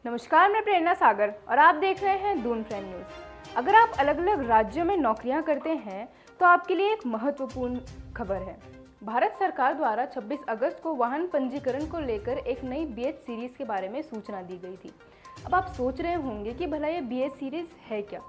नमस्कार, मैं प्रेरणा सागर और आप देख रहे हैं दून प्राइम न्यूज़। अगर आप अलग अलग राज्यों में नौकरियां करते हैं तो आपके लिए एक महत्वपूर्ण खबर है। भारत सरकार द्वारा 26 अगस्त को वाहन पंजीकरण को लेकर एक नई BH सीरीज़ के बारे में सूचना दी गई थी। अब आप सोच रहे होंगे कि भला ये BH सीरीज़ है क्या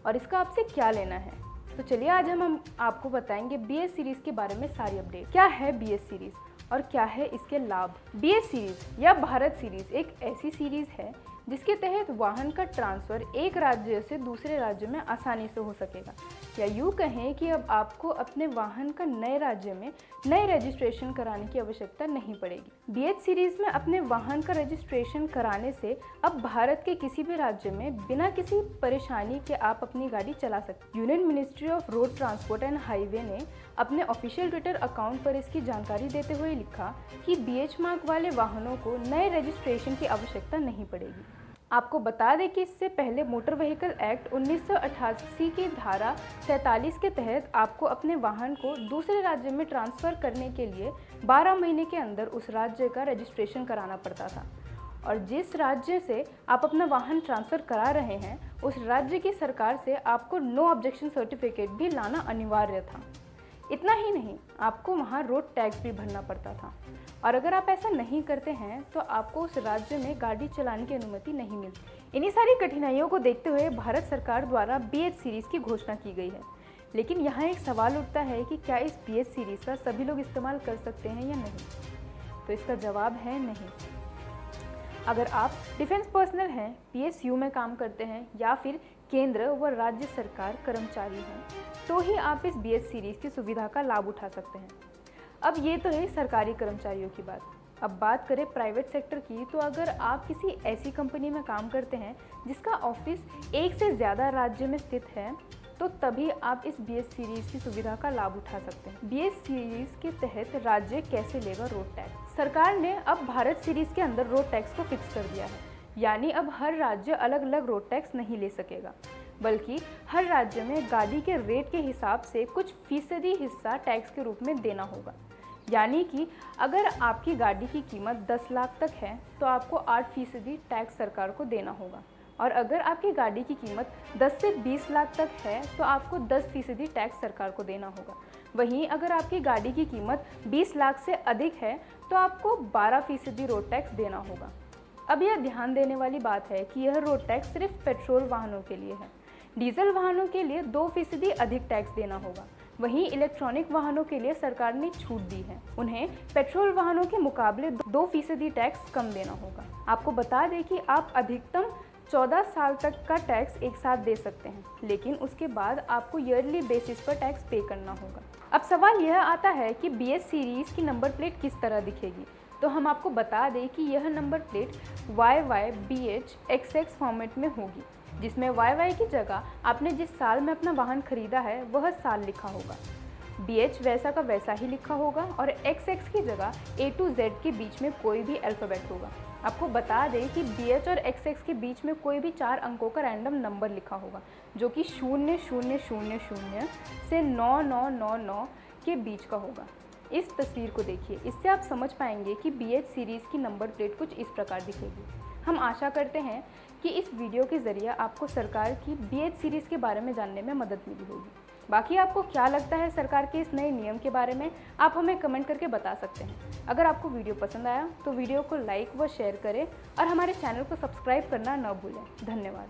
और इसका आपसे क्या लेना है। तो चलिए आज हम आपको बताएंगे BH सीरीज़ के बारे में सारी अपडेट। क्या है BH सीरीज़ और क्या है इसके लाभ। BH सीरीज़ या भारत सीरीज़ एक ऐसी सीरीज़ है जिसके तहत वाहन का ट्रांसफ़र एक राज्य से दूसरे राज्य में आसानी से हो सकेगा, या यूँ कहें कि अब आपको अपने वाहन का नए राज्य में नए रजिस्ट्रेशन कराने की आवश्यकता नहीं पड़ेगी। BH सीरीज़ में अपने वाहन का रजिस्ट्रेशन कराने से अब भारत के किसी भी राज्य में बिना किसी परेशानी के आप अपनी गाड़ी चला सकते। Union ministry of road transport and highway ने अपने ऑफिशियल ट्विटर अकाउंट पर इसकी जानकारी देते हुए लिखा कि BH मार्क वाले वाहनों को नए रजिस्ट्रेशन की आवश्यकता नहीं पड़ेगी। आपको बता दें कि इससे पहले मोटर व्हीकल एक्ट 1988 की धारा 47 के तहत आपको अपने वाहन को दूसरे राज्य में ट्रांसफ़र करने के लिए 12 महीने के अंदर उस राज्य का रजिस्ट्रेशन कराना पड़ता था, और जिस राज्य से आप अपना वाहन ट्रांसफ़र करा रहे हैं उस राज्य की सरकार से आपको नो ऑब्जेक्शन सर्टिफिकेट भी लाना अनिवार्य था। इतना ही नहीं, आपको वहाँ रोड टैक्स भी भरना पड़ता था, और अगर आप ऐसा नहीं करते हैं तो आपको उस राज्य में गाड़ी चलाने की अनुमति नहीं मिलती। इन्हीं सारी कठिनाइयों को देखते हुए भारत सरकार द्वारा BH सीरीज़ की घोषणा की गई है। लेकिन यहाँ एक सवाल उठता है कि क्या इस BH सीरीज़ का सभी लोग इस्तेमाल कर सकते हैं या नहीं। तो इसका जवाब है नहीं। अगर आप डिफेंस पर्सनल हैं, PSU में काम करते हैं या फिर केंद्र व राज्य सरकार कर्मचारी हैं तो ही आप इस BH सीरीज़ की सुविधा का लाभ उठा सकते हैं। अब ये तो है सरकारी कर्मचारियों की बात। अब बात करें प्राइवेट सेक्टर की, तो अगर आप किसी ऐसी कंपनी में काम करते हैं जिसका ऑफिस एक से ज़्यादा राज्य में स्थित है तो तभी आप इस BH सीरीज़ की सुविधा का लाभ उठा सकते हैं। BH सीरीज़ के तहत राज्य कैसे लेगा रोड टैक्स। सरकार ने अब भारत सीरीज़ के अंदर रोड टैक्स को फिक्स कर दिया है, यानी अब हर राज्य अलग अलग रोड टैक्स नहीं ले सकेगा, बल्कि हर राज्य में गाड़ी के रेट के हिसाब से कुछ फीसदी हिस्सा टैक्स के रूप में देना होगा। यानी कि अगर आपकी गाड़ी की कीमत 10 लाख तक है तो आपको 8% टैक्स सरकार को देना होगा, और अगर आपकी गाड़ी की कीमत 10 से 20 लाख तक है तो आपको 10% टैक्स सरकार को देना होगा। वहीं अगर आपकी गाड़ी की कीमत 20 लाख से अधिक है तो आपको 12% रोड टैक्स देना होगा। अब यह ध्यान देने वाली बात है कि यह रोड टैक्स सिर्फ पेट्रोल वाहनों के लिए है। डीजल वाहनों के लिए 2% अधिक टैक्स देना होगा। वहीं इलेक्ट्रॉनिक वाहनों के लिए सरकार ने छूट दी है, उन्हें पेट्रोल वाहनों के मुकाबले 2% टैक्स कम देना होगा। आपको बता दें कि आप अधिकतम 14 साल तक का टैक्स एक साथ दे सकते हैं, लेकिन उसके बाद आपको ईयरली बेसिस पर टैक्स पे करना होगा। अब सवाल यह आता है कि BH सीरीज़ की नंबर प्लेट किस तरह दिखेगी। तो हम आपको बता दें कि यह नंबर प्लेट YYBHXX फॉर्मेट में होगी, जिसमें YY की जगह आपने जिस साल में अपना वाहन खरीदा है वह साल लिखा होगा, BH वैसा का वैसा ही लिखा होगा, और XX की जगह A to Z के बीच में कोई भी अल्फ़ाबेट होगा। आपको बता दें कि BH और XX के बीच में कोई भी 4 अंकों का रैंडम नंबर लिखा होगा, जो कि 0000 से 9999 के बीच का होगा। इस तस्वीर को देखिए, इससे आप समझ पाएंगे कि BH सीरीज़ की नंबर प्लेट कुछ इस प्रकार दिखेगी। हम आशा करते हैं कि इस वीडियो के ज़रिए आपको सरकार की BH सीरीज़ के बारे में जानने में मदद मिली होगी। बाकी आपको क्या लगता है सरकार के इस नए नियम के बारे में, आप हमें कमेंट करके बता सकते हैं। अगर आपको वीडियो पसंद आया तो वीडियो को लाइक व शेयर करें और हमारे चैनल को सब्सक्राइब करना न भूलें। धन्यवाद।